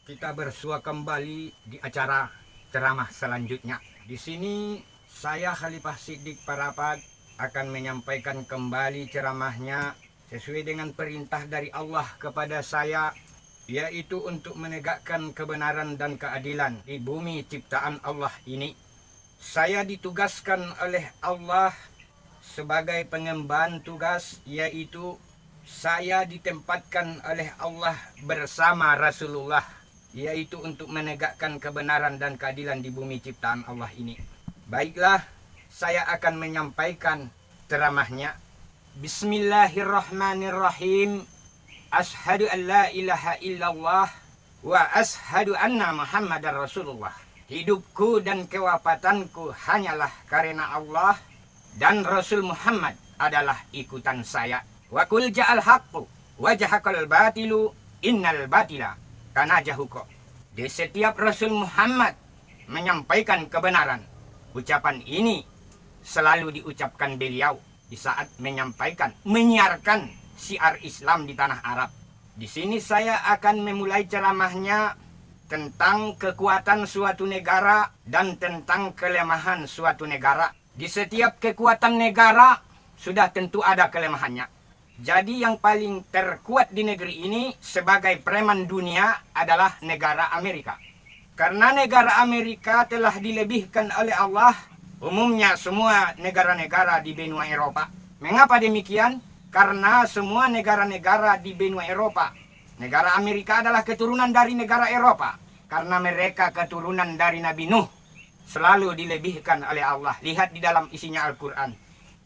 Kita bersua kembali di acara ceramah selanjutnya. Di sini saya Khalifah Siddiq Parapat akan menyampaikan kembali ceramahnya sesuai dengan perintah dari Allah kepada saya, yaitu untuk menegakkan kebenaran dan keadilan di bumi ciptaan Allah ini. Saya ditugaskan oleh Allah sebagai pengemban tugas, yaitu saya ditempatkan oleh Allah bersama Rasulullah, yaitu untuk menegakkan kebenaran dan keadilan di bumi ciptaan Allah ini. Baiklah, saya akan menyampaikan ceramahnya. Bismillahirrahmanirrahim. Ashhadu an la ilaha illallah wa ashhadu anna Muhammadar Rasulullah. Hidupku dan kewafatanku hanyalah karena Allah dan Rasul Muhammad adalah ikutan saya. Wa qul ja'al haqqu wa jahaqal batilu innal batila kana jahuqa. Di setiap Rasul Muhammad menyampaikan kebenaran. Ucapan ini selalu diucapkan beliau di saat menyampaikan, menyiarkan syiar Islam di tanah Arab. Di sini saya akan memulai ceramahnya tentang kekuatan suatu negara dan tentang kelemahan suatu negara. Di setiap kekuatan negara sudah tentu ada kelemahannya. Jadi yang paling terkuat di negeri ini sebagai preman dunia adalah negara Amerika. Karena negara Amerika telah dilebihkan oleh Allah umumnya semua negara-negara di benua Eropa. Mengapa demikian? Karena semua negara-negara di benua Eropa, negara Amerika adalah keturunan dari negara Eropa. Karena mereka keturunan dari Nabi Nuh, selalu dilebihkan oleh Allah. Lihat di dalam isinya Al-Quran.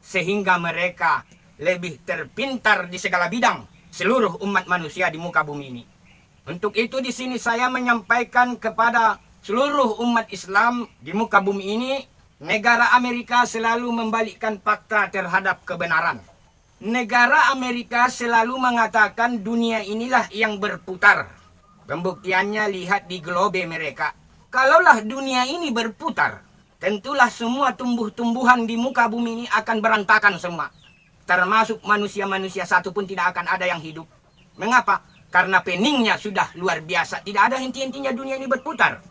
Sehingga mereka lebih terpintar di segala bidang seluruh umat manusia di muka bumi ini. Untuk itu di sini saya menyampaikan kepada seluruh umat Islam di muka bumi ini, negara Amerika selalu membalikkan fakta terhadap kebenaran. Negara Amerika selalu mengatakan dunia inilah yang berputar. Pembuktiannya lihat di globe mereka. Kalaulah dunia ini berputar, tentulah semua tumbuh-tumbuhan di muka bumi ini akan berantakan semua. Termasuk manusia-manusia satu pun tidak akan ada yang hidup. Mengapa? Karena peningnya sudah luar biasa. Tidak ada henti-hentinya dunia ini berputar.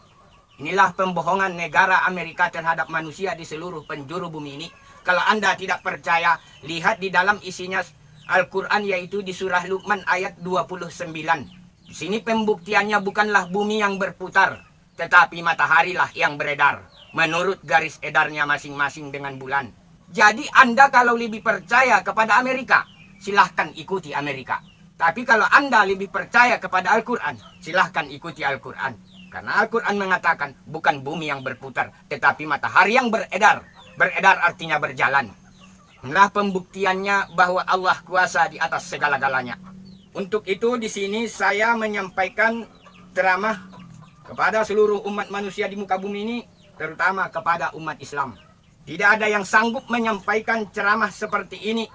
Inilah pembohongan negara Amerika terhadap manusia di seluruh penjuru bumi ini. Kalau Anda tidak percaya, lihat di dalam isinya Al-Quran, yaitu di surah Luqman ayat 29. Di sini pembuktiannya bukanlah bumi yang berputar, tetapi mataharilah yang beredar menurut garis edarnya masing-masing dengan bulan. Jadi Anda kalau lebih percaya kepada Amerika, silahkan ikuti Amerika. Tapi kalau Anda lebih percaya kepada Al-Quran, silahkan ikuti Al-Quran. Karena Al-Quran mengatakan bukan bumi yang berputar, tetapi matahari yang beredar. Beredar artinya berjalan. Inilah pembuktiannya bahwa Allah kuasa di atas segala-galanya. Untuk itu di sini saya menyampaikan ceramah kepada seluruh umat manusia di muka bumi ini, terutama kepada umat Islam. Tidak ada yang sanggup menyampaikan ceramah seperti ini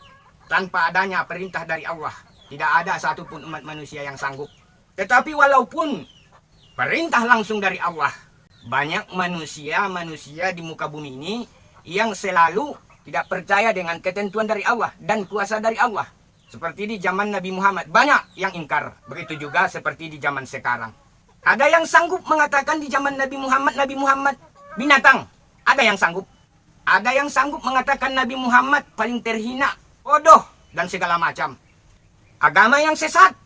tanpa adanya perintah dari Allah. Tidak ada satupun umat manusia yang sanggup. Tetapi walaupun perintah langsung dari Allah, banyak manusia di muka bumi ini yang selalu tidak percaya dengan ketentuan dari Allah dan kuasa dari Allah. Seperti di zaman Nabi Muhammad, banyak yang ingkar. Begitu juga seperti di zaman sekarang. Ada yang sanggup mengatakan di zaman Nabi Muhammad binatang. Ada yang sanggup. Ada yang sanggup mengatakan Nabi Muhammad paling terhina, bodoh, dan segala macam. Agama yang sesat.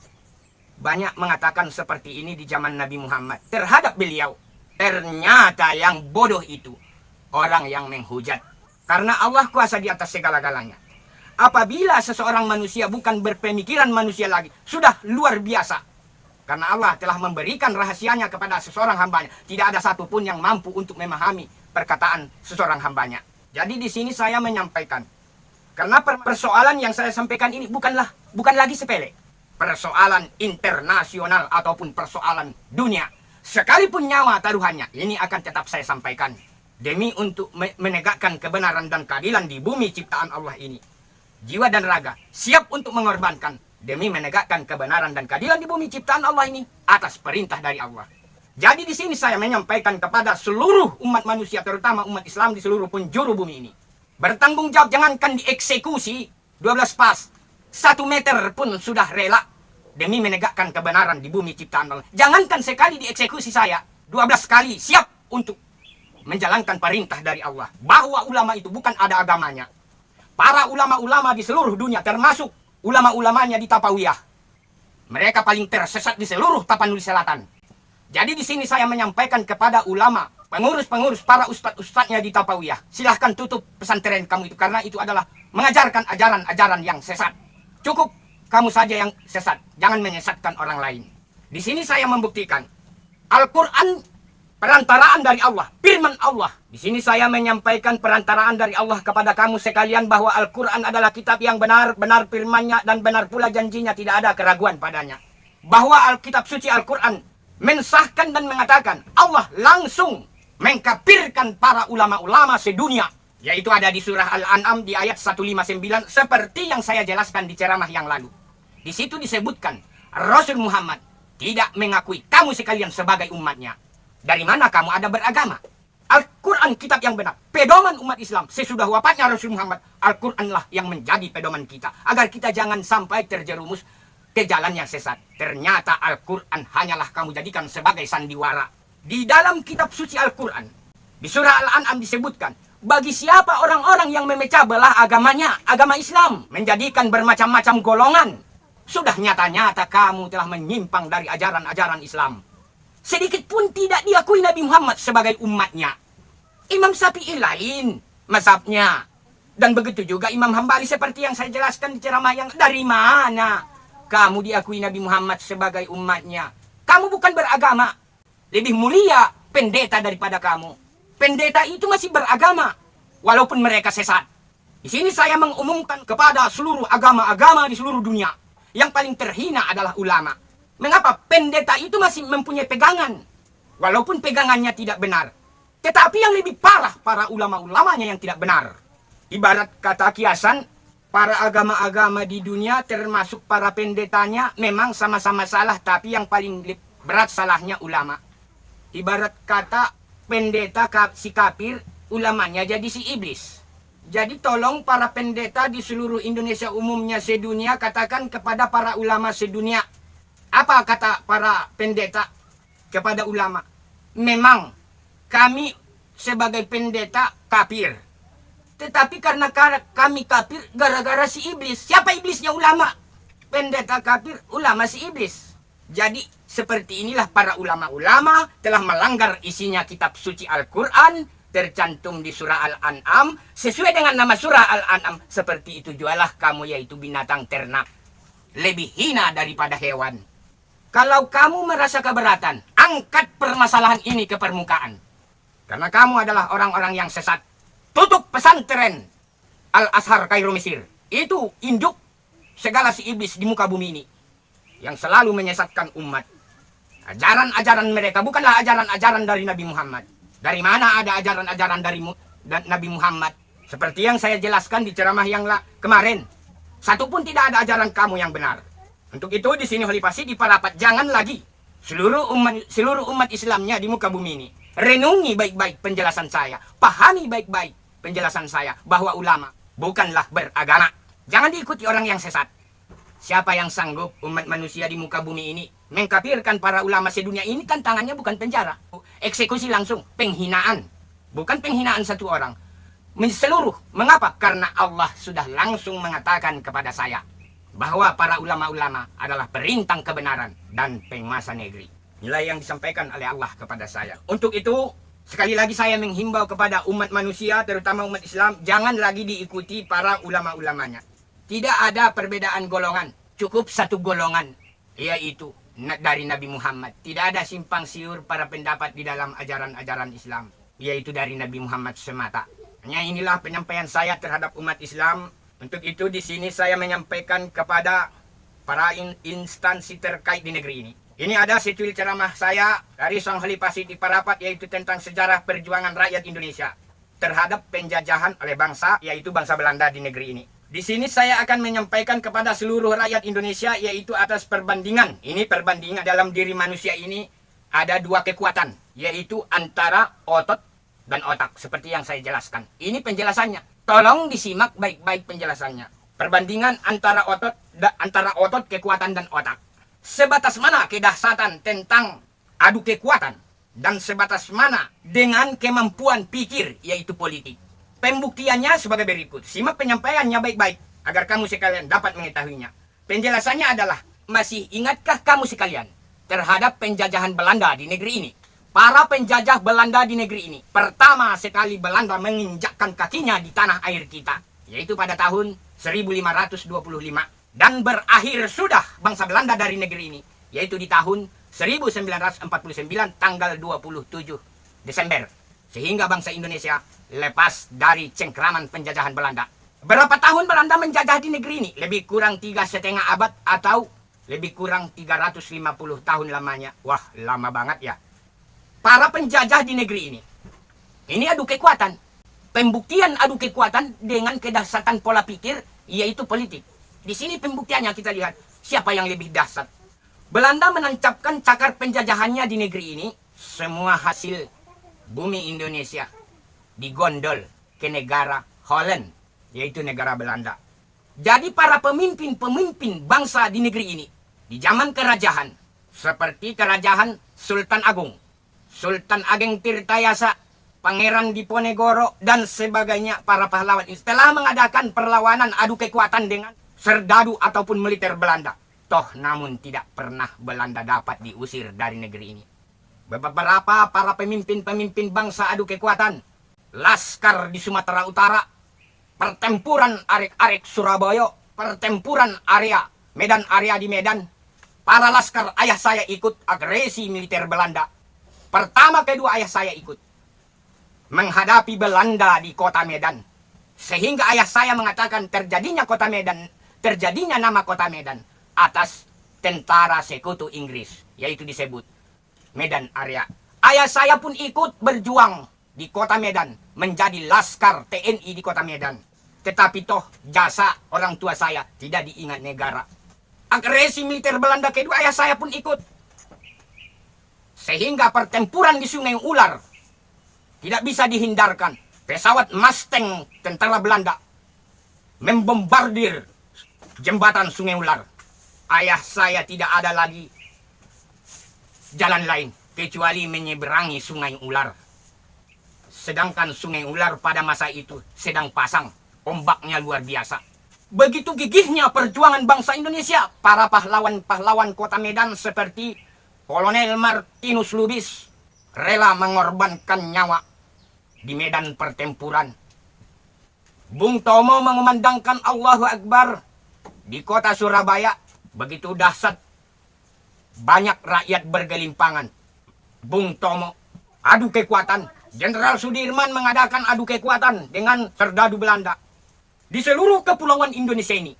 Banyak mengatakan seperti ini di zaman Nabi Muhammad terhadap beliau. Ternyata yang bodoh itu orang yang menghujat. Karena Allah kuasa di atas segala-galanya. Apabila seseorang manusia bukan berpemikiran manusia lagi, sudah luar biasa. Karena Allah telah memberikan rahasianya kepada seseorang hambanya. Tidak ada satupun yang mampu untuk memahami perkataan seseorang hambanya. Jadi di sini saya menyampaikan. Karena persoalan yang saya sampaikan ini bukan lagi sepele. Persoalan internasional ataupun persoalan dunia. Sekalipun nyawa taruhannya, ini akan tetap saya sampaikan. Demi untuk menegakkan kebenaran dan keadilan di bumi ciptaan Allah ini. Jiwa dan raga siap untuk mengorbankan demi menegakkan kebenaran dan keadilan di bumi ciptaan Allah ini atas perintah dari Allah. Jadi di sini saya menyampaikan kepada seluruh umat manusia, terutama umat Islam di seluruh penjuru bumi ini. Bertanggung jawab, jangankan dieksekusi 12 pas. 1 meter pun sudah rela. demi menegakkan kebenaran di bumi ciptaan Allah. Jangankan sekali dieksekusi saya, 12 kali siap untuk menjalankan perintah dari Allah. Bahwa ulama itu bukan ada agamanya. Para ulama-ulama di seluruh dunia, termasuk ulama-ulamanya di Tapawiyah, mereka paling tersesat di seluruh Tapanuli Selatan. Jadi di sini saya menyampaikan kepada ulama, pengurus-pengurus, para ustadz-ustadznya di Tapawiyah, silahkan tutup pesantren kamu itu, karena itu adalah mengajarkan ajaran-ajaran yang sesat. Cukup kamu saja yang sesat, jangan menyesatkan orang lain. Di sini saya membuktikan Al-Quran perantaraan dari Allah, firman Allah. Di sini saya menyampaikan perantaraan dari Allah kepada kamu sekalian bahwa Al-Quran adalah kitab yang benar, benar firman-Nya dan benar pula janjinya, tidak ada keraguan padanya. Bahwa Alkitab suci Al-Quran mensahkan dan mengatakan Allah langsung mengkafirkan para ulama-ulama sedunia. Yaitu ada di surah Al-An'am di ayat 159 seperti yang saya jelaskan di ceramah yang lalu. Di situ disebutkan Rasul Muhammad tidak mengakui kamu sekalian sebagai umatnya. Dari mana kamu ada beragama? Al-Quran kitab yang benar, pedoman umat Islam. Sesudah wafatnya Rasul Muhammad, Al-Quranlah yang menjadi pedoman kita. Agar kita jangan sampai terjerumus ke jalan yang sesat. Ternyata Al-Quran hanyalah kamu jadikan sebagai sandiwara. Di dalam kitab suci Al-Quran, di surah Al-An'am disebutkan, bagi siapa orang-orang yang memecah belah agamanya, agama Islam, menjadikan bermacam-macam golongan, sudah nyata-nyata kamu telah menyimpang dari ajaran-ajaran Islam. Sedikit pun tidak diakui Nabi Muhammad sebagai umatnya. Imam Syafi'i lain mazhabnya. Dan begitu juga Imam Hambali seperti yang saya jelaskan di ceramah yang dari mana kamu diakui Nabi Muhammad sebagai umatnya. Kamu bukan beragama. Lebih mulia pendeta daripada kamu. Pendeta itu masih beragama walaupun mereka sesat. Di sini saya mengumumkan kepada seluruh agama-agama di seluruh dunia. Yang paling terhina adalah ulama. Mengapa? Pendeta itu masih mempunyai pegangan. Walaupun pegangannya tidak benar. Tetapi yang lebih parah, para ulama-ulamanya yang tidak benar. Ibarat kata kiasan, para agama-agama di dunia termasuk para pendetanya memang sama-sama salah. Tapi yang paling berat salahnya ulama. Ibarat kata pendeta si kafir, ulamanya jadi si iblis. Jadi tolong para pendeta di seluruh Indonesia umumnya sedunia katakan kepada para ulama sedunia. Apa kata para pendeta kepada ulama? Memang kami sebagai pendeta kafir. Tetapi karena kami kafir gara-gara si iblis. Siapa iblisnya? Ulama. Pendeta kafir, ulama si iblis. Jadi seperti inilah para ulama-ulama telah melanggar isinya kitab suci Al-Quran. Tercantum di surah Al-An'am. Sesuai dengan nama surah Al-An'am. Seperti itu jualah kamu, yaitu binatang ternak. Lebih hina daripada hewan. Kalau kamu merasa keberatan, angkat permasalahan ini ke permukaan. Karena kamu adalah orang-orang yang sesat. Tutup pesantren Al-Azhar Kairo Mesir. Itu induk segala si iblis di muka bumi ini. Yang selalu menyesatkan umat. Ajaran-ajaran mereka bukanlah ajaran-ajaran dari Nabi Muhammad. Dari mana ada ajaran-ajaran dari Nabi Muhammad? Seperti yang saya jelaskan di ceramah yang kemarin. Satu pun tidak ada ajaran kamu yang benar. Untuk itu di sini Khalifah Siddi Parapat, jangan lagi seluruh umat Islamnya di muka bumi ini. Renungi baik-baik penjelasan saya. Pahami baik-baik penjelasan saya. Bahwa ulama bukanlah beragama. Jangan diikuti orang yang sesat. Siapa yang sanggup umat manusia di muka bumi ini mengkafirkan para ulama sedunia ini, kan tangannya bukan penjara. Eksekusi langsung, penghinaan. Bukan penghinaan satu orang. Menyeluruh. Mengapa? Karena Allah sudah langsung mengatakan kepada saya bahwa para ulama-ulama adalah perintang kebenaran dan penguasa negeri. Nilai yang disampaikan oleh Allah kepada saya. Untuk itu, sekali lagi saya menghimbau kepada umat manusia, terutama umat Islam, jangan lagi diikuti para ulama-ulamanya. Tidak ada perbedaan golongan. Cukup satu golongan, yaitu dari Nabi Muhammad. Tidak ada simpang siur para pendapat di dalam ajaran-ajaran Islam, yaitu dari Nabi Muhammad semata. Hanya inilah penyampaian saya terhadap umat Islam. Untuk itu di sini saya menyampaikan kepada para instansi terkait di negeri ini. Ini ada secuil ceramah saya dari Sang Khalifah Siddi Parapat, yaitu tentang sejarah perjuangan rakyat Indonesia terhadap penjajahan oleh bangsa, yaitu bangsa Belanda di negeri ini. Di sini saya akan menyampaikan kepada seluruh rakyat Indonesia, yaitu atas perbandingan. Ini perbandingan dalam diri manusia ini ada dua kekuatan, yaitu antara otot dan otak, seperti yang saya jelaskan. Ini penjelasannya. Tolong disimak baik-baik penjelasannya. Perbandingan antara otot, kekuatan dan otak. Sebatas mana kedahsyatan tentang adu kekuatan dan sebatas mana dengan kemampuan pikir, yaitu politik. Pembuktiannya sebagai berikut. Simak penyampaiannya baik-baik agar kamu sekalian dapat mengetahuinya. Penjelasannya adalah, masih ingatkah kamu sekalian terhadap penjajahan Belanda di negeri ini? Para penjajah Belanda di negeri ini, pertama sekali Belanda menginjakkan kakinya di tanah air kita, yaitu pada tahun 1525. Dan berakhir sudah bangsa Belanda dari negeri ini, yaitu di tahun 1949 tanggal 27 Desember. Sehingga bangsa Indonesia lepas dari cengkraman penjajahan Belanda. Berapa tahun Belanda menjajah di negeri ini? Lebih kurang 3,5 abad atau lebih kurang 350 tahun lamanya. Wah, lama banget ya. Para penjajah di negeri ini adu kekuatan. Pembuktian adu kekuatan dengan kedahsyatan pola pikir, yaitu politik. Di sini pembuktiannya kita lihat siapa yang lebih dahsyat. Belanda menancapkan cakar penjajahannya di negeri ini. Semua hasil bumi Indonesia digondol ke negara Holland, yaitu negara Belanda. Jadi para pemimpin bangsa di negeri ini, di zaman kerajaan, seperti kerajaan Sultan Agung, Sultan Ageng Tirtayasa, Pangeran Diponegoro, dan sebagainya, para pahlawan ini telah mengadakan perlawanan adu kekuatan dengan serdadu ataupun militer Belanda. Toh namun tidak pernah Belanda dapat diusir dari negeri ini. Beberapa para pemimpin bangsa adu kekuatan, Laskar di Sumatera Utara, pertempuran arek-arek Surabaya, pertempuran Medan area di Medan. Para laskar ayah saya ikut agresi militer Belanda. Pertama kedua ayah saya ikut menghadapi Belanda di kota Medan. Sehingga ayah saya mengatakan terjadinya nama kota Medan atas tentara sekutu Inggris, yaitu disebut Medan area. Ayah saya pun ikut berjuang di kota Medan, menjadi laskar TNI di kota Medan. Tetapi toh jasa orang tua saya tidak diingat negara. Agresi militer Belanda kedua ayah saya pun ikut. Sehingga pertempuran di Sungai Ular tidak bisa dihindarkan. Pesawat Mustang tentara Belanda membombardir jembatan Sungai Ular. Ayah saya tidak ada lagi jalan lain kecuali menyeberangi Sungai Ular. Sedangkan Sungai Ular pada masa itu sedang pasang, ombaknya luar biasa. Begitu gigihnya perjuangan bangsa Indonesia, para pahlawan-pahlawan kota Medan seperti Kolonel Martinus Lubis rela mengorbankan nyawa di medan pertempuran. Bung Tomo mengumandangkan Allahu Akbar di kota Surabaya. Begitu dahsyat, banyak rakyat bergelimpangan. Bung Tomo adu kekuatan. Jenderal Sudirman mengadakan adu kekuatan dengan serdadu Belanda. Di seluruh kepulauan Indonesia ini,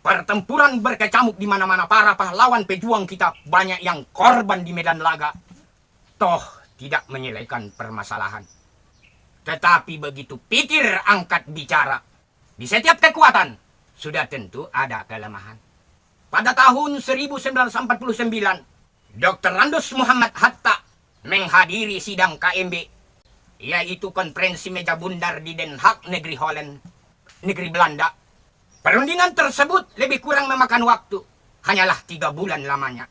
pertempuran berkecamuk di mana-mana. Para pahlawan pejuang kita banyak yang korban di medan laga. Toh tidak menyelesaikan permasalahan. Tetapi begitu pikir angkat bicara, di setiap kekuatan sudah tentu ada kelemahan. Pada tahun 1949, Dr. Randus Muhammad Hatta menghadiri sidang KMB, yaitu konferensi meja bundar di Den Haag, negeri Holland, negeri Belanda. Perundingan tersebut lebih kurang memakan waktu, hanyalah 3 bulan lamanya.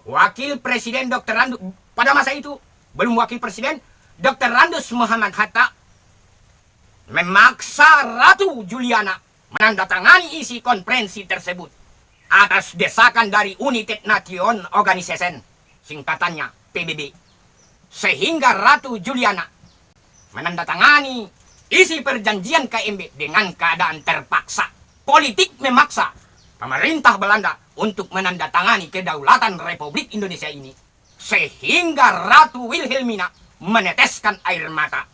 Wakil Presiden Dr. Randus, pada masa itu belum wakil presiden, Dr. Randus Muhammad Hatta memaksa Ratu Juliana menandatangani isi konferensi tersebut atas desakan dari United Nations Organization, singkatannya PBB. Sehingga Ratu Juliana menandatangani isi perjanjian KMB dengan keadaan terpaksa. Politik memaksa pemerintah Belanda untuk menandatangani kedaulatan Republik Indonesia ini. Sehingga Ratu Wilhelmina meneteskan air mata.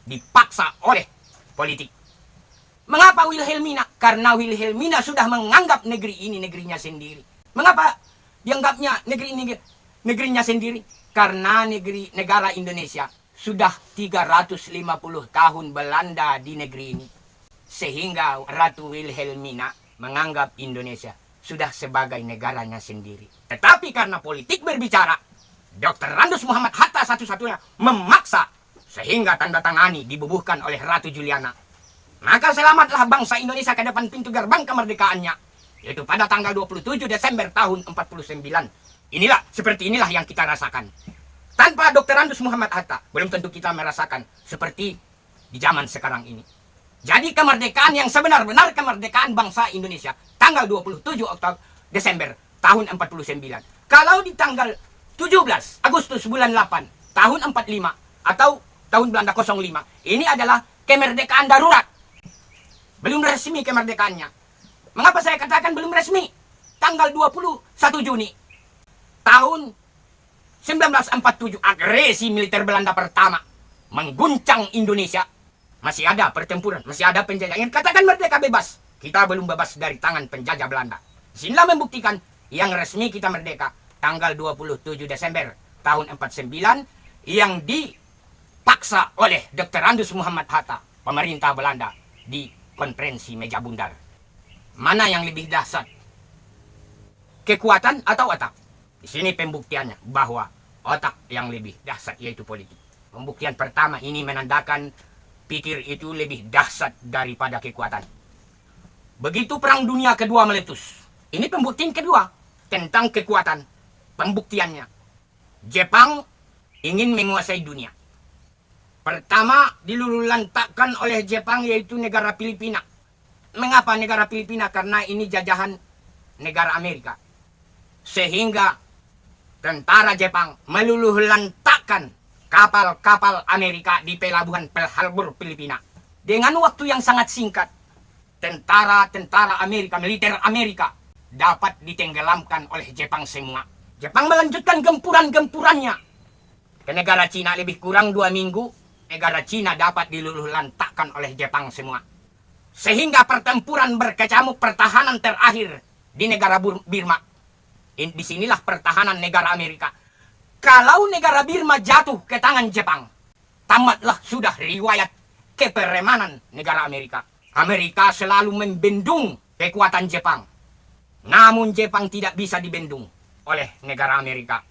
Dipaksa oleh politik. Mengapa Wilhelmina? Karena Wilhelmina sudah menganggap negeri ini negerinya sendiri. Mengapa dianggapnya negeri ini negerinya sendiri? Karena negara Indonesia sudah 350 tahun Belanda di negeri ini. Sehingga Ratu Wilhelmina menganggap Indonesia sudah sebagai negaranya sendiri. Tetapi karena politik berbicara, Dr. Randus Muhammad Hatta satu-satunya memaksa sehingga tanda tangani dibubuhkan oleh Ratu Juliana. Maka selamatlah bangsa Indonesia ke depan pintu gerbang kemerdekaannya. yaitu pada tanggal 27 Desember tahun 49. Seperti inilah yang kita rasakan. Tanpa Dr. Andus Muhammad Hatta, belum tentu kita merasakan seperti di zaman sekarang ini. Jadi kemerdekaan yang sebenar-benar kemerdekaan bangsa Indonesia, tanggal 27 Desember tahun 49. Kalau di tanggal 17 Agustus bulan 8 tahun 45 atau tahun Belanda 05, ini adalah kemerdekaan darurat. Belum resmi kemerdekaannya. Mengapa saya katakan belum resmi? Tanggal 21 Juni tahun 1947, agresi militer Belanda pertama mengguncang Indonesia. Masih ada pertempuran, masih ada penjajahan. Katakan merdeka bebas. Kita belum bebas dari tangan penjajah Belanda. Sinilah membuktikan yang resmi kita merdeka tanggal 27 Desember tahun 49 yang dipaksa oleh Dr. Andus Muhammad Hatta, pemerintah Belanda, di konferensi meja bundar. Mana yang lebih dahsyat? Kekuatan atau otak? Di sini pembuktiannya bahwa otak yang lebih dahsyat yaitu politik. Pembuktian pertama ini menandakan pikir itu lebih dahsyat daripada kekuatan. Begitu Perang Dunia Kedua meletus. Ini pembuktian kedua tentang kekuatan. Pembuktiannya, Jepang ingin menguasai dunia. Pertama dilululantakkan oleh Jepang yaitu negara Filipina. Mengapa negara Filipina? Karena ini jajahan negara Amerika. Sehingga tentara Jepang meluluhlantakkan kapal-kapal Amerika di pelabuhan Pearl Harbor, Filipina. Dengan waktu yang sangat singkat, tentara-tentara Amerika, militer Amerika dapat ditenggelamkan oleh Jepang semua. Jepang melanjutkan gempuran-gempurannya ke negara Cina. Lebih kurang 2 minggu, negara Cina dapat diluluhlantakkan oleh Jepang semua. Sehingga pertempuran berkecamuk, pertahanan terakhir di negara Birma. Disinilah pertahanan negara Amerika. Kalau negara Birma jatuh ke tangan Jepang, tamatlah sudah riwayat keperemanan negara Amerika. Amerika selalu membendung kekuatan Jepang. Namun Jepang tidak bisa dibendung oleh negara Amerika.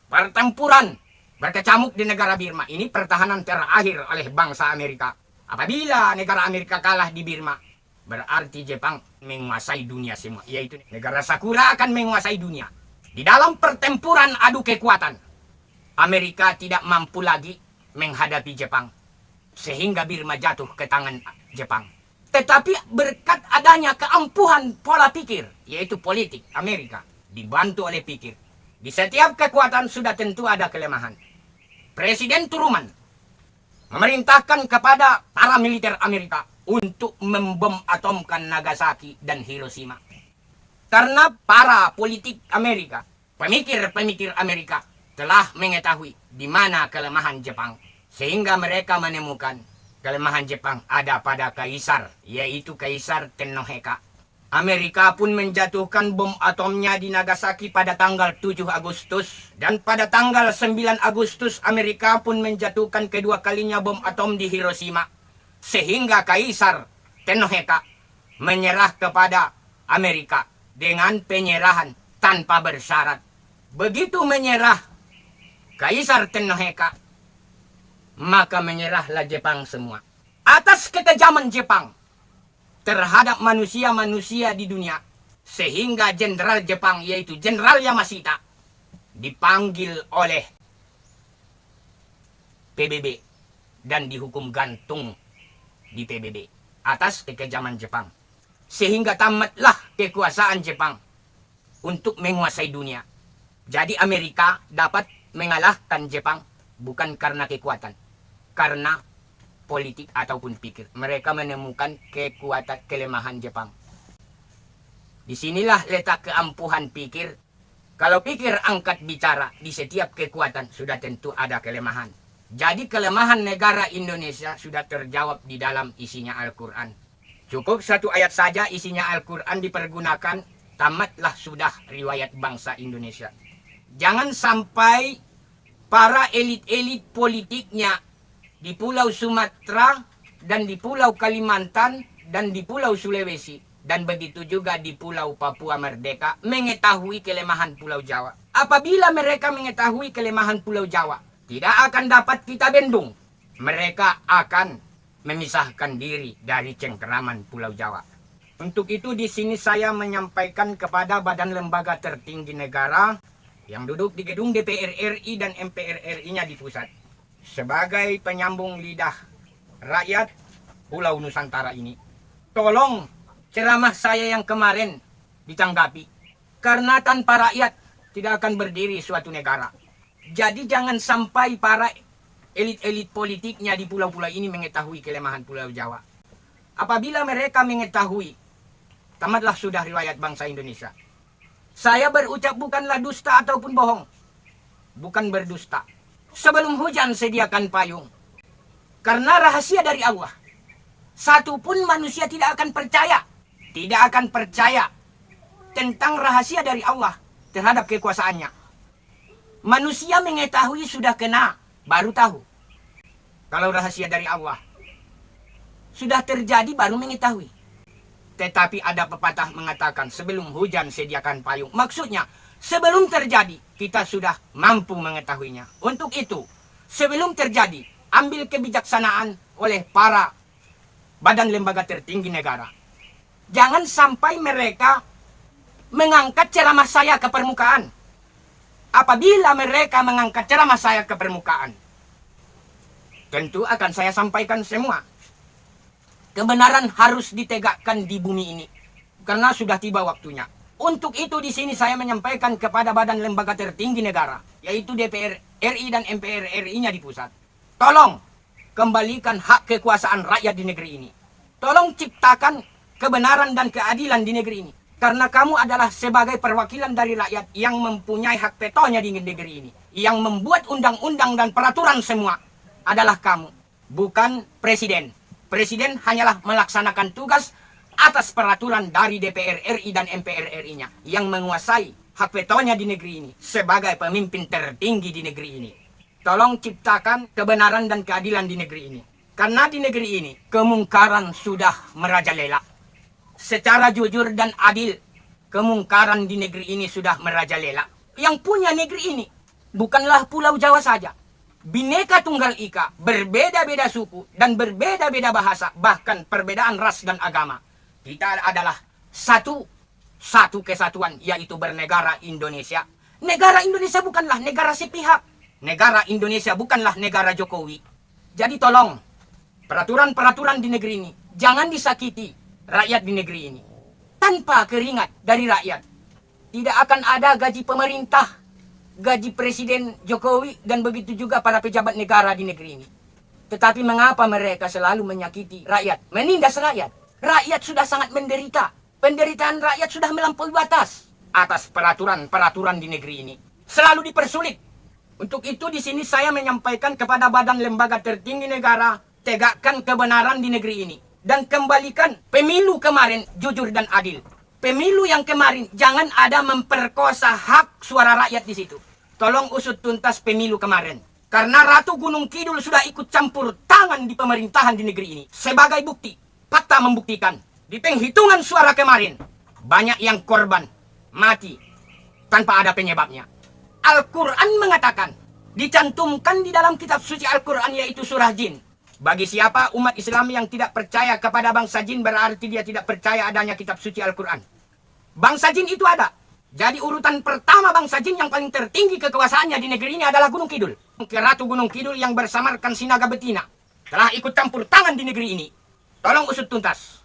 Pertempuran berkecamuk di negara Birma. Ini pertahanan terakhir oleh bangsa Amerika. Apabila negara Amerika kalah di Birma, berarti Jepang menguasai dunia semua. Yaitu negara Sakura akan menguasai dunia. Di dalam pertempuran adu kekuatan, Amerika tidak mampu lagi menghadapi Jepang. Sehingga Birma jatuh ke tangan Jepang. Tetapi berkat adanya keampuhan pola pikir, yaitu politik Amerika, dibantu oleh pikir. Di setiap kekuatan sudah tentu ada kelemahan. Presiden Truman memerintahkan kepada para militer Amerika untuk membom atomkan Nagasaki dan Hiroshima. Karena para politik Amerika, pemikir-pemikir Amerika telah mengetahui di mana kelemahan Jepang. Sehingga mereka menemukan kelemahan Jepang ada pada kaisar, yaitu Kaisar Tennoheka. Amerika pun menjatuhkan bom atomnya di Nagasaki pada tanggal 7 Agustus. Dan pada tanggal 9 Agustus, Amerika pun menjatuhkan kedua kalinya bom atom di Hiroshima. Sehingga Kaisar Tennoheka menyerah kepada Amerika dengan penyerahan tanpa bersyarat. Begitu menyerah Kaisar Tennoheka, maka menyerahlah Jepang semua. Atas kekejaman Jepang terhadap manusia-manusia di dunia, sehingga jenderal Jepang yaitu Jenderal Yamashita dipanggil oleh PBB dan dihukum gantung di PBB atas kekejaman Jepang. Sehingga tamatlah kekuasaan Jepang untuk menguasai dunia. Jadi Amerika dapat mengalahkan Jepang bukan karena kekuatan, karena politik ataupun pikir. Mereka menemukan kekuatan kelemahan Jepang. Disinilah letak keampuhan pikir. Kalau pikir angkat bicara, di setiap kekuatan sudah tentu ada kelemahan. Jadi kelemahan negara Indonesia sudah terjawab di dalam isinya Al-Quran. Cukup satu ayat saja isinya Al-Quran dipergunakan, tamatlah sudah riwayat bangsa Indonesia. Jangan sampai para elit-elit politiknya di Pulau Sumatera dan di Pulau Kalimantan dan di Pulau Sulawesi dan begitu juga di Pulau Papua Merdeka mengetahui kelemahan Pulau Jawa. Apabila mereka mengetahui kelemahan Pulau Jawa, tidak akan dapat kita bendung. Mereka akan memisahkan diri dari cengkeraman Pulau Jawa. Untuk itu di sini saya menyampaikan kepada badan lembaga tertinggi negara yang duduk di gedung DPR RI dan MPR RI-nya di pusat. Sebagai penyambung lidah rakyat Pulau Nusantara ini, tolong ceramah saya yang kemarin ditanggapi. Karena tanpa rakyat tidak akan berdiri suatu negara. Jadi jangan sampai para elit-elit politiknya di pulau-pulau ini mengetahui kelemahan Pulau Jawa. Apabila mereka mengetahui, tamatlah sudah riwayat bangsa Indonesia. Saya berucap bukanlah dusta ataupun bohong. Bukan berdusta. Sebelum hujan sediakan payung. Karena rahasia dari Allah. Satu pun manusia tidak akan percaya. Tidak akan percaya tentang rahasia dari Allah terhadap kekuasaannya. Manusia mengetahui sudah kena, baru tahu. Kalau rahasia dari Allah sudah terjadi baru mengetahui. Tetapi ada pepatah mengatakan sebelum hujan sediakan payung. Maksudnya sebelum terjadi kita sudah mampu mengetahuinya. Untuk itu sebelum terjadi ambil kebijaksanaan oleh para badan lembaga tertinggi negara. Jangan sampai mereka mengangkat ceramah saya ke permukaan. Apabila mereka mengangkat ceramah saya ke permukaan, tentu akan saya sampaikan semua. Kebenaran harus ditegakkan di bumi ini. Karena sudah tiba waktunya. Untuk itu di sini saya menyampaikan kepada badan lembaga tertinggi negara. Yaitu DPR RI dan MPR RI-nya di pusat. Tolong kembalikan hak kekuasaan rakyat di negeri ini. Tolong ciptakan kebenaran dan keadilan di negeri ini. Karena kamu adalah sebagai perwakilan dari rakyat yang mempunyai hak vetonya di negeri ini. Yang membuat undang-undang dan peraturan semua adalah kamu. Bukan presiden. Presiden hanyalah melaksanakan tugas atas peraturan dari DPR RI dan MPR RI-nya yang menguasai hak vetonya di negeri ini sebagai pemimpin tertinggi di negeri ini. Tolong ciptakan kebenaran dan keadilan di negeri ini. Karena di negeri ini kemungkaran sudah merajalela. Secara jujur dan adil, kemungkaran di negeri ini sudah merajalela. Yang punya negeri ini bukanlah Pulau Jawa saja. Bineka Tunggal Ika, berbeda-beda suku dan berbeda-beda bahasa, bahkan perbedaan ras dan agama. Kita adalah satu kesatuan, yaitu bernegara Indonesia. Negara Indonesia bukanlah negara sepihak. Negara Indonesia bukanlah negara Jokowi. Jadi tolong, peraturan-peraturan di negeri ini, jangan disakiti rakyat di negeri ini. Tanpa keringat dari rakyat, tidak akan ada gaji pemerintah, gaji Presiden Jokowi, dan begitu juga para pejabat negara di negeri ini. Tetapi mengapa mereka selalu menyakiti rakyat, menindas rakyat? Rakyat sudah sangat menderita. Penderitaan rakyat sudah melampaui batas atas peraturan-peraturan di negeri ini. Selalu dipersulit. Untuk itu di sini saya menyampaikan kepada badan lembaga tertinggi negara, tegakkan kebenaran di negeri ini. Dan kembalikan pemilu kemarin jujur dan adil. Pemilu yang kemarin jangan ada memperkosa hak suara rakyat di situ. Tolong usut tuntas pemilu kemarin. Karena Ratu Gunung Kidul sudah ikut campur tangan di pemerintahan di negeri ini. Sebagai bukti, fakta membuktikan. Di penghitungan suara kemarin, banyak yang korban, mati, tanpa ada penyebabnya. Al-Quran mengatakan, dicantumkan di dalam kitab suci Al-Quran yaitu surah Jin. Bagi siapa umat Islam yang tidak percaya kepada bangsa jin, berarti dia tidak percaya adanya kitab suci Al-Quran. Bangsa jin itu ada. Jadi urutan pertama bangsa jin yang paling tertinggi kekuasaannya di negeri ini adalah Gunung Kidul. Ratu Gunung Kidul yang bersamarkan si naga betina telah ikut campur tangan di negeri ini. Tolong usut tuntas.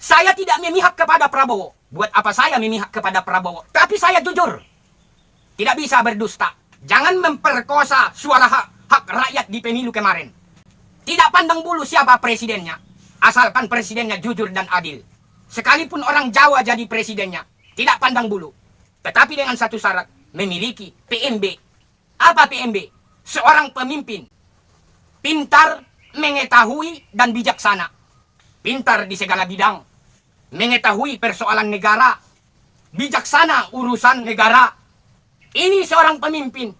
Saya tidak memihak kepada Prabowo. Buat apa saya memihak kepada Prabowo? Tapi saya jujur. Tidak bisa berdusta. Jangan memperkosa suara hak rakyat di pemilu kemarin. Tidak pandang bulu siapa presidennya. Asalkan presidennya jujur dan adil. Sekalipun orang Jawa jadi presidennya, tidak pandang bulu. Tetapi dengan satu syarat, memiliki PMB. Apa PMB? Seorang pemimpin. Pintar, mengetahui, dan bijaksana. Pintar di segala bidang. Mengetahui persoalan negara. Bijaksana urusan negara. Ini seorang pemimpin.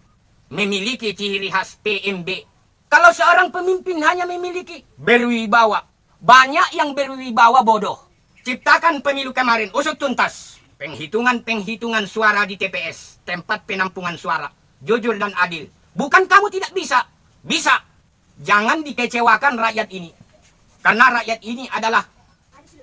Memiliki ciri khas PMB. Kalau seorang pemimpin hanya memiliki berwibawa, banyak yang berwibawa bodoh. Ciptakan pemilu kemarin, usut tuntas. Penghitungan suara di TPS, tempat penampungan suara. Jujur dan adil. Bukan kamu tidak bisa. Bisa. Jangan dikecewakan rakyat ini. Karena rakyat ini adalah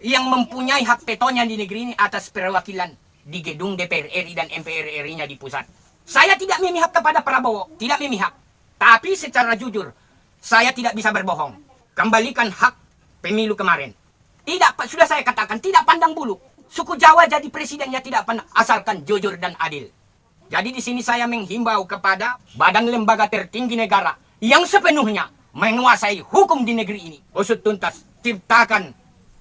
yang mempunyai hak vetonya di negeri ini atas perwakilan di gedung DPR RI dan MPR RI-nya di pusat. Saya tidak memihak kepada Prabowo, tidak memihak. Tapi secara jujur, saya tidak bisa berbohong. Kembalikan hak pemilu kemarin. Tidak, sudah saya katakan, tidak pandang bulu. Suku Jawa jadi presidennya tidak pandang, asalkan jujur dan adil. Jadi di sini saya menghimbau kepada badan lembaga tertinggi negara yang sepenuhnya menguasai hukum di negeri ini. Usut tuntas, ciptakan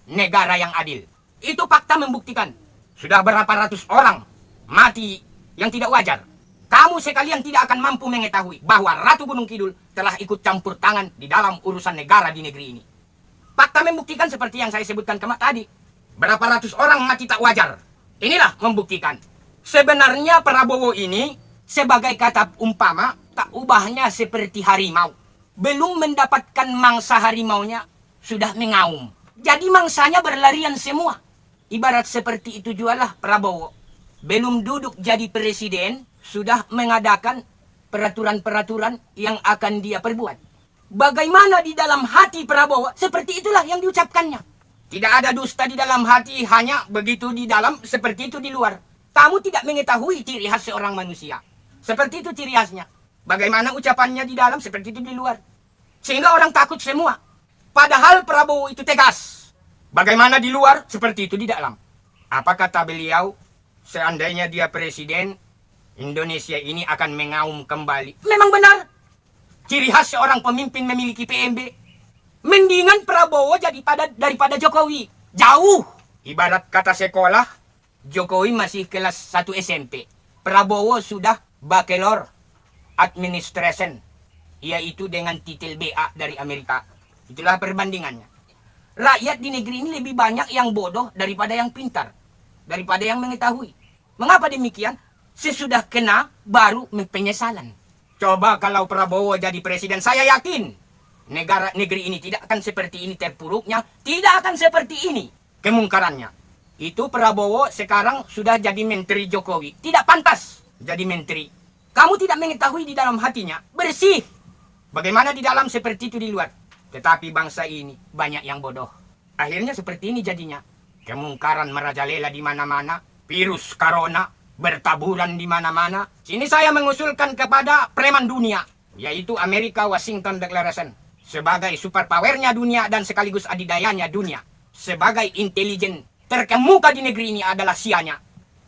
negara yang adil. Itu fakta membuktikan. Sudah berapa ratus orang mati yang tidak wajar. Kamu sekalian tidak akan mampu mengetahui bahwa Ratu Gunung Kidul telah ikut campur tangan di dalam urusan negara di negeri ini. Fakta membuktikan seperti yang saya sebutkan tadi. Berapa ratus orang mati tak wajar. Inilah membuktikan. Sebenarnya Prabowo ini sebagai kata umpama tak ubahnya seperti harimau. Belum mendapatkan mangsa harimaunya sudah mengaum. Jadi mangsanya berlarian semua. Ibarat seperti itu jualah Prabowo. Belum duduk jadi presiden sudah mengadakan peraturan-peraturan yang akan dia perbuat. Bagaimana di dalam hati Prabowo, seperti itulah yang diucapkannya. Tidak ada dusta di dalam hati, hanya begitu di dalam, seperti itu di luar. Kamu tidak mengetahui ciri khas seorang manusia. Seperti itu ciri khasnya. Bagaimana ucapannya di dalam, seperti itu di luar. Sehingga orang takut semua. Padahal Prabowo itu tegas. Bagaimana di luar, seperti itu di dalam. Apa kata beliau? Seandainya dia presiden, Indonesia ini akan mengaum kembali. Memang benar. Ciri khas seorang pemimpin memiliki PMB. Mendingan Prabowo daripada Jokowi. Jauh. Ibarat kata sekolah, Jokowi masih kelas 1 SMP. Prabowo sudah Bachelor Administration. Yaitu dengan titel BA dari Amerika. Itulah perbandingannya. Rakyat di negeri ini lebih banyak yang bodoh daripada yang pintar. Daripada yang mengetahui. Mengapa demikian? Sesudah kena, baru penyesalan. Coba kalau Prabowo jadi presiden, saya yakin negeri ini tidak akan seperti ini terpuruknya. Tidak akan seperti ini kemungkarannya. Itu Prabowo sekarang sudah jadi menteri Jokowi. Tidak pantas jadi menteri. Kamu tidak mengetahui di dalam hatinya. Bersih. Bagaimana di dalam seperti itu di luar. Tetapi bangsa ini banyak yang bodoh. Akhirnya seperti ini jadinya. Kemungkaran merajalela di mana-mana. Virus corona bertaburan di mana-mana. Sini saya mengusulkan kepada preman dunia, yaitu Amerika Washington Declaration. Sebagai superpowernya dunia dan sekaligus adidayanya dunia. Sebagai intelijen terkemuka di negeri ini adalah sianya.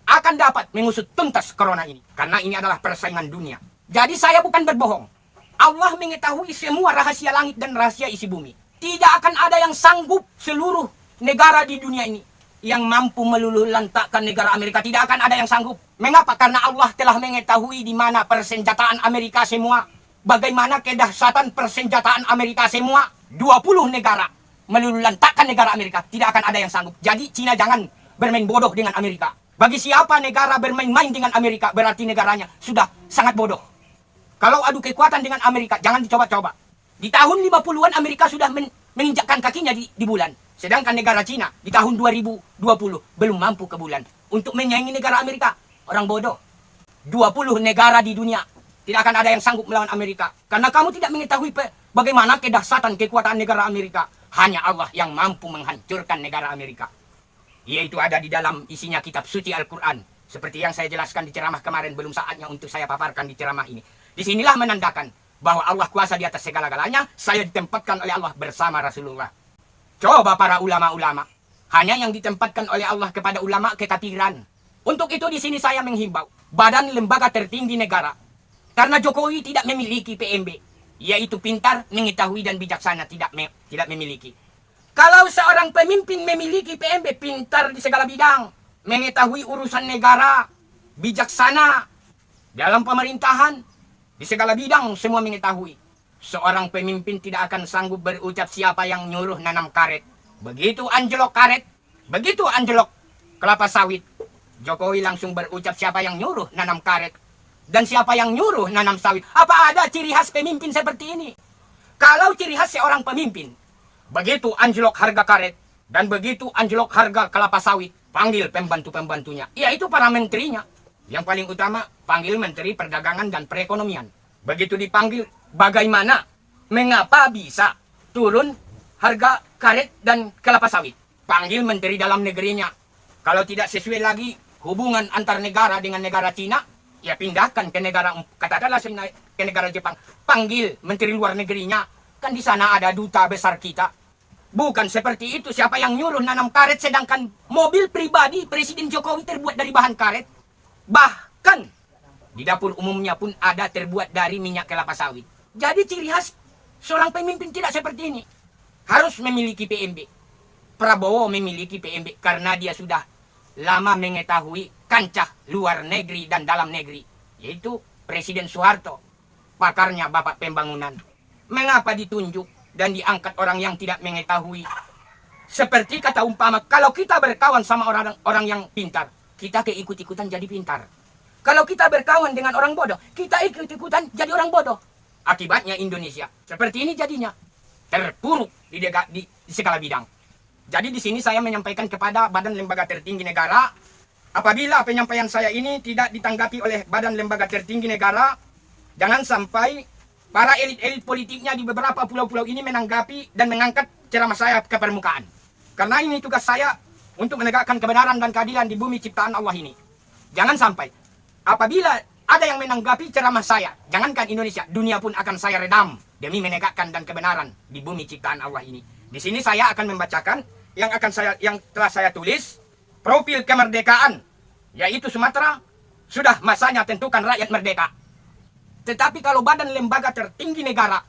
Akan dapat mengusut tuntas corona ini. Karena ini adalah persaingan dunia. Jadi saya bukan berbohong. Allah mengetahui semua rahasia langit dan rahasia isi bumi. Tidak akan ada yang sanggup seluruh negara di dunia ini yang mampu meluluh lantakkan negara Amerika. Tidak akan ada yang sanggup. Mengapa? Karena Allah telah mengetahui di mana persenjataan Amerika semua. Bagaimana kedahsyatan persenjataan Amerika semua. 20 negara meluluh lantakkan negara Amerika. Tidak akan ada yang sanggup. Jadi Cina jangan bermain bodoh dengan Amerika. Bagi siapa negara bermain-main dengan Amerika, berarti negaranya sudah sangat bodoh. Kalau adu kekuatan dengan Amerika, jangan dicoba-coba. Di tahun 50-an Amerika sudah menginjakkan kakinya di bulan. Sedangkan negara Cina di tahun 2020 belum mampu ke bulan. Untuk menyaingi negara Amerika, orang bodoh. 20 negara di dunia tidak akan ada yang sanggup melawan Amerika. Karena kamu tidak mengetahui bagaimana kedahsyatan kekuatan negara Amerika. Hanya Allah yang mampu menghancurkan negara Amerika. Yaitu ada di dalam isinya kitab suci Al-Quran. Seperti yang saya jelaskan di ceramah kemarin, belum saatnya untuk saya paparkan di ceramah ini. Disinilah menandakan bahwa Allah kuasa di atas segala-galanya. Saya ditempatkan oleh Allah bersama Rasulullah. Coba para ulama-ulama. Hanya yang ditempatkan oleh Allah kepada ulama kekafiran. Untuk itu di sini saya menghimbau badan lembaga tertinggi negara. Karena Jokowi tidak memiliki PMB. Yaitu pintar, mengetahui dan bijaksana tidak memiliki. Kalau seorang pemimpin memiliki PMB, pintar di segala bidang. Mengetahui urusan negara. Bijaksana. Dalam pemerintahan. Di segala bidang semua mengetahui. Seorang pemimpin tidak akan sanggup berucap siapa yang nyuruh nanam karet. Begitu anjlok karet, begitu anjlok kelapa sawit. Jokowi langsung berucap siapa yang nyuruh nanam karet. Dan siapa yang nyuruh nanam sawit. Apa ada ciri khas pemimpin seperti ini? Kalau ciri khas seorang pemimpin, begitu anjlok harga karet, dan begitu anjlok harga kelapa sawit, panggil pembantu-pembantunya. Yaitu para menterinya. Yang paling utama, panggil Menteri Perdagangan dan Perekonomian. Begitu dipanggil, bagaimana? Mengapa bisa turun harga karet dan kelapa sawit? panggil Menteri Dalam Negerinya. Kalau tidak sesuai lagi hubungan antar negara dengan negara Cina, ya pindahkan ke negara, katakanlah ke negara Jepang. Panggil Menteri Luar Negerinya. Kan di sana ada duta besar kita. Bukan seperti itu, siapa yang nyuruh nanam karet sedangkan mobil pribadi Presiden Jokowi terbuat dari bahan karet. Bahkan di dapur umumnya pun ada terbuat dari minyak kelapa sawit. Jadi ciri khas seorang pemimpin tidak seperti ini. Harus memiliki PMB. Prabowo memiliki PMB karena dia sudah lama mengetahui kancah luar negeri dan dalam negeri. Yaitu Presiden Soeharto, pakarnya Bapak Pembangunan. Mengapa ditunjuk dan diangkat orang yang tidak mengetahui? Seperti kata umpama, kalau kita berkawan sama orang yang pintar, kita keikut-ikutan jadi pintar. Kalau kita berkawan dengan orang bodoh, kita ikut-ikutan jadi orang bodoh. Akibatnya Indonesia seperti ini jadinya. Terpuruk di segala bidang. Jadi di sini saya menyampaikan kepada badan lembaga tertinggi negara, apabila penyampaian saya ini tidak ditanggapi oleh badan lembaga tertinggi negara, jangan sampai para elit-elit politiknya di beberapa pulau-pulau ini menanggapi dan mengangkat ceramah saya ke permukaan. Karena ini tugas saya untuk menegakkan kebenaran dan keadilan di bumi ciptaan Allah ini. Jangan sampai apabila ada yang menanggapi ceramah saya, jangankan Indonesia, dunia pun akan saya redam demi menegakkan dan kebenaran di bumi ciptaan Allah ini. Di sini saya akan membacakan yang telah saya tulis, profil kemerdekaan, yaitu Sumatera, sudah masanya tentukan rakyat merdeka. Tetapi kalau badan lembaga tertinggi negara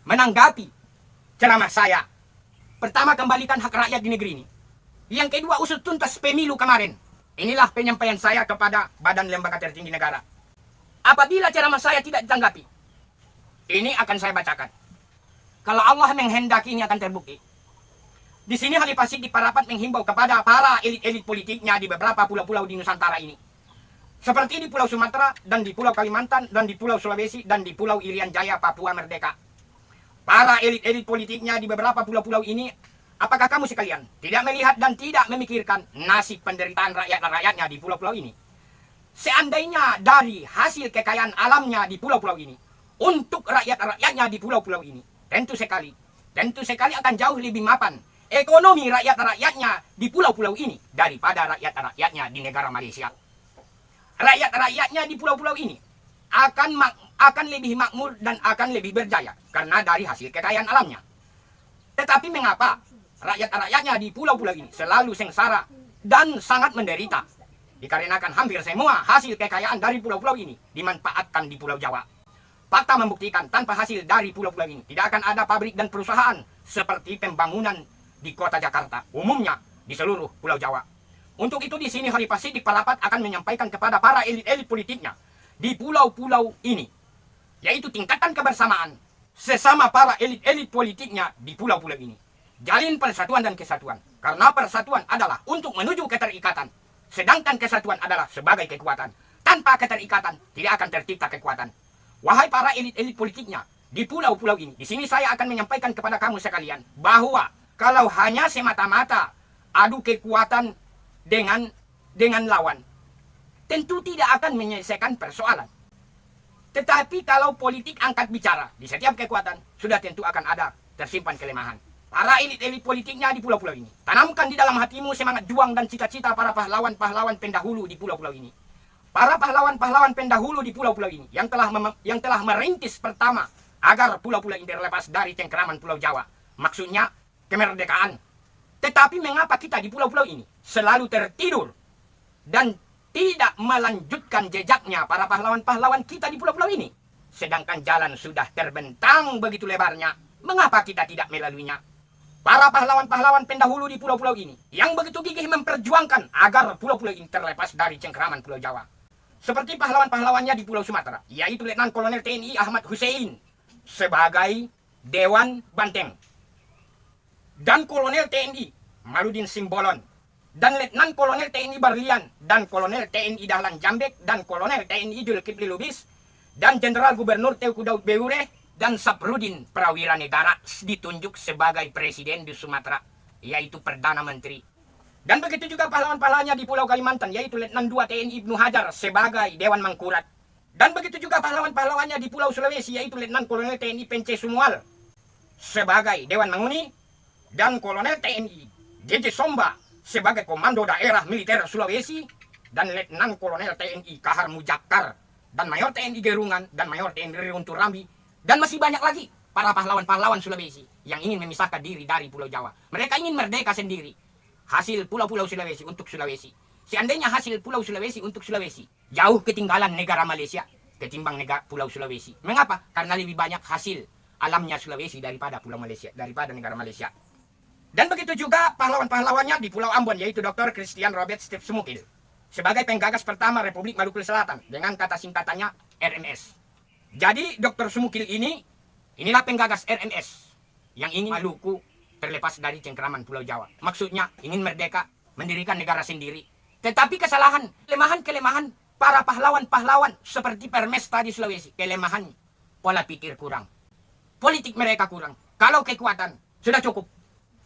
menanggapi ceramah saya, pertama, kembalikan hak rakyat di negeri ini. Yang kedua, usut tuntas pemilu kemarin. Inilah penyampaian saya kepada badan lembaga tertinggi negara. Apabila ceramah saya tidak ditanggapi, ini akan saya bacakan. Kalau Allah menghendaki ini akan terbukti. Di sini Khalifah Siddiq Parapat menghimbau kepada para elit-elit politiknya di beberapa pulau-pulau di Nusantara ini. Seperti di Pulau Sumatera, dan di Pulau Kalimantan, dan di Pulau Sulawesi, dan di Pulau Irian Jaya, Papua Merdeka. Para elit-elit politiknya di beberapa pulau-pulau ini, apakah kamu sekalian tidak melihat dan tidak memikirkan nasib penderitaan rakyat-rakyatnya di pulau-pulau ini? Seandainya dari hasil kekayaan alamnya di pulau-pulau ini, untuk rakyat-rakyatnya di pulau-pulau ini, tentu sekali akan jauh lebih mapan ekonomi rakyat-rakyatnya di pulau-pulau ini daripada rakyat-rakyatnya di negara Malaysia. Rakyat-rakyatnya di pulau-pulau ini akan lebih makmur dan akan lebih berjaya karena dari hasil kekayaan alamnya. Tetapi mengapa rakyat-rakyatnya di pulau-pulau ini selalu sengsara dan sangat menderita? Dikarenakan hampir semua hasil kekayaan dari pulau-pulau ini dimanfaatkan di Pulau Jawa. Fakta membuktikan tanpa hasil dari pulau-pulau ini tidak akan ada pabrik dan perusahaan seperti pembangunan di kota Jakarta, umumnya di seluruh Pulau Jawa. Untuk itu di sini Khalifah Siddiq Parapat akan menyampaikan kepada para elit-elit politiknya di pulau-pulau ini, yaitu tingkatan kebersamaan sesama para elit-elit politiknya di pulau-pulau ini. Jalin persatuan dan kesatuan, karena persatuan adalah untuk menuju keterikatan, sedangkan kesatuan adalah sebagai kekuatan. Tanpa keterikatan tidak akan tercipta kekuatan. Wahai para elit-elit politiknya di pulau-pulau ini, di sini saya akan menyampaikan kepada kamu sekalian bahwa kalau hanya semata-mata adu kekuatan dengan lawan, tentu tidak akan menyelesaikan persoalan. Tetapi kalau politik angkat bicara di setiap kekuatan, sudah tentu akan ada tersimpan kelemahan. Para elit-elit politiknya di pulau-pulau ini, tanamkan di dalam hatimu semangat juang dan cita-cita para pahlawan-pahlawan pendahulu di pulau-pulau ini. Para pahlawan-pahlawan pendahulu di pulau-pulau ini yang telah merintis pertama agar pulau-pulau ini terlepas dari cengkeraman Pulau Jawa. Maksudnya kemerdekaan. Tetapi mengapa kita di pulau-pulau ini selalu tertidur dan tidak melanjutkan jejaknya para pahlawan-pahlawan kita di pulau-pulau ini? Sedangkan jalan sudah terbentang begitu lebarnya, mengapa kita tidak melaluinya? Para pahlawan-pahlawan pendahulu di pulau-pulau ini yang begitu gigih memperjuangkan agar pulau-pulau ini terlepas dari cengkeraman Pulau Jawa. Seperti pahlawan-pahlawannya di Pulau Sumatera, yaitu Letnan Kolonel TNI Ahmad Hussein sebagai Dewan Banteng, dan Kolonel TNI Maludin Simbolon, dan Letnan Kolonel TNI Barlian, dan Kolonel TNI Dahlan Jambek, dan Kolonel TNI Julkipli Lubis, dan Jenderal Gubernur Teuku Daud Beure, dan Saprudin Prawira Negara ditunjuk sebagai Presiden di Sumatera, yaitu Perdana Menteri. Dan begitu juga pahlawan-pahlawannya di Pulau Kalimantan, yaitu Letnan II TNI Ibnu Hajar sebagai Dewan Mangkurat. Dan begitu juga pahlawan-pahlawannya di Pulau Sulawesi, yaitu Letnan Kolonel TNI Pence Sumual sebagai Dewan Manguni, dan Kolonel TNI JJ Somba sebagai Komando Daerah Militer Sulawesi, dan Letnan Kolonel TNI Kahar Mujakkar, dan Mayor TNI Gerungan, dan Mayor TNI Riruntur Rambi, dan masih banyak lagi para pahlawan-pahlawan Sulawesi yang ingin memisahkan diri dari Pulau Jawa. Mereka ingin merdeka sendiri. Hasil pulau-pulau Sulawesi untuk Sulawesi. Seandainya hasil Pulau Sulawesi untuk Sulawesi, jauh ketinggalan negara Malaysia ketimbang negara Pulau Sulawesi. Mengapa? Karena lebih banyak hasil alamnya Sulawesi daripada Pulau Malaysia, daripada negara Malaysia. Dan begitu juga pahlawan-pahlawannya di Pulau Ambon, yaitu Dr. Christian Robert Steve Sumukil sebagai penggagas pertama Republik Maluku Selatan dengan kata singkatannya RMS. Jadi Dr. Sumukil inilah penggagas RMS yang ingin Maluku terlepas dari cengkraman Pulau Jawa. Maksudnya ingin merdeka, mendirikan negara sendiri. Tetapi kesalahan, kelemahan para pahlawan-pahlawan seperti Permesta di Sulawesi, kelemahan pola pikir kurang. Politik mereka kurang. Kalau kekuatan sudah cukup,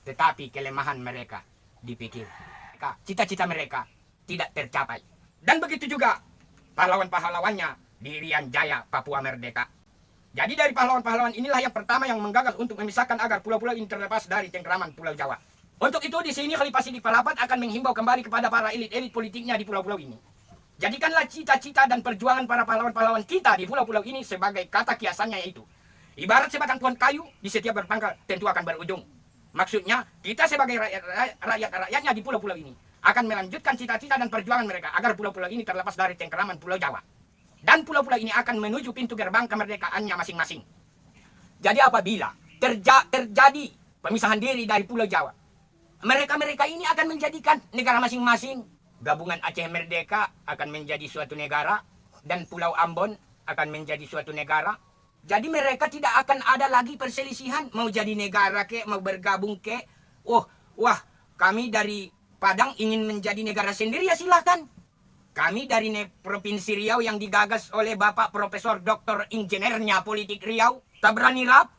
tetapi kelemahan mereka dipikir. Cita-cita mereka tidak tercapai. Dan begitu juga pahlawan-pahlawannya di Irian Jaya, Papua Merdeka. Jadi dari pahlawan-pahlawan inilah yang pertama yang menggagas untuk memisahkan agar pulau-pulau ini terlepas dari cengkraman Pulau Jawa. Untuk itu di sini Khalifah Sidik Palapat akan menghimbau kembali kepada para elit-elit politiknya di pulau-pulau ini. Jadikanlah cita-cita dan perjuangan para pahlawan-pahlawan kita di pulau-pulau ini sebagai kata kiasannya, yaitu ibarat sebatang pohon kayu di setiap berpangkal tentu akan berujung. Maksudnya kita sebagai rakyatnya di pulau-pulau ini akan melanjutkan cita-cita dan perjuangan mereka agar pulau-pulau ini terlepas dari cengkraman Pulau Jawa. Dan pulau-pulau ini akan menuju pintu gerbang kemerdekaannya masing-masing. Jadi apabila terjadi pemisahan diri dari Pulau Jawa, mereka-mereka ini akan menjadikan negara masing-masing. Gabungan Aceh Merdeka akan menjadi suatu negara, dan Pulau Ambon akan menjadi suatu negara. Jadi mereka tidak akan ada lagi perselisihan, mau jadi negara ke, mau bergabung ke. Wah, kami dari Padang ingin menjadi negara sendiri, ya silahkan. Kami dari Provinsi Riau yang digagas oleh Bapak Profesor Dr. Insinyurnya Politik Riau, tak berani rap.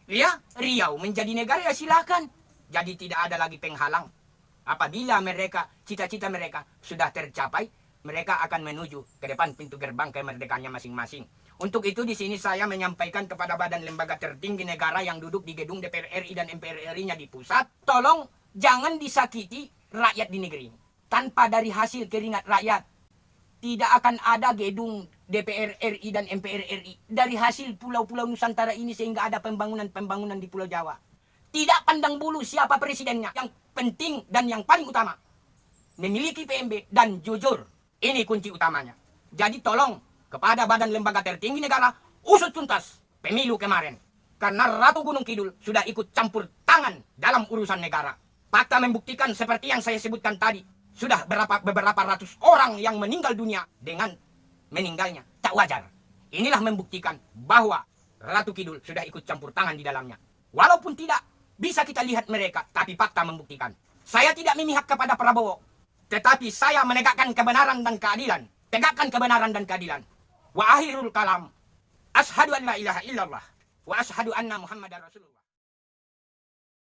Ya, Riau menjadi negara, ya silahkan. Jadi tidak ada lagi penghalang. Apabila mereka, cita-cita mereka sudah tercapai, mereka akan menuju ke depan pintu gerbang kemerdekaannya masing-masing. Untuk itu di sini saya menyampaikan kepada badan lembaga tertinggi negara yang duduk di gedung DPR RI dan MPR RI-nya di pusat, tolong jangan disakiti rakyat di negeri ini. Tanpa dari hasil keringat rakyat, tidak akan ada gedung DPR RI dan MPR RI dari hasil pulau-pulau Nusantara ini sehingga ada pembangunan-pembangunan di Pulau Jawa. Tidak pandang bulu siapa presidennya. Yang penting dan yang paling utama, memiliki PMB dan jujur. Ini kunci utamanya. Jadi tolong kepada badan lembaga tertinggi negara, usut tuntas pemilu kemarin. Karena Ratu Gunung Kidul sudah ikut campur tangan dalam urusan negara. Fakta membuktikan seperti yang saya sebutkan tadi. Sudah beberapa ratus orang yang meninggal dunia dengan meninggalnya tak wajar. Inilah membuktikan bahwa Ratu Kidul sudah ikut campur tangan di dalamnya. Walaupun tidak bisa kita lihat mereka, tapi fakta membuktikan. Saya tidak memihak kepada Prabowo, tetapi saya menegakkan kebenaran dan keadilan. Tegakkan kebenaran dan keadilan. Wa akhirul kalam, ashadu an la ilaha illallah, wa ashadu anna Muhammadar Rasulullah.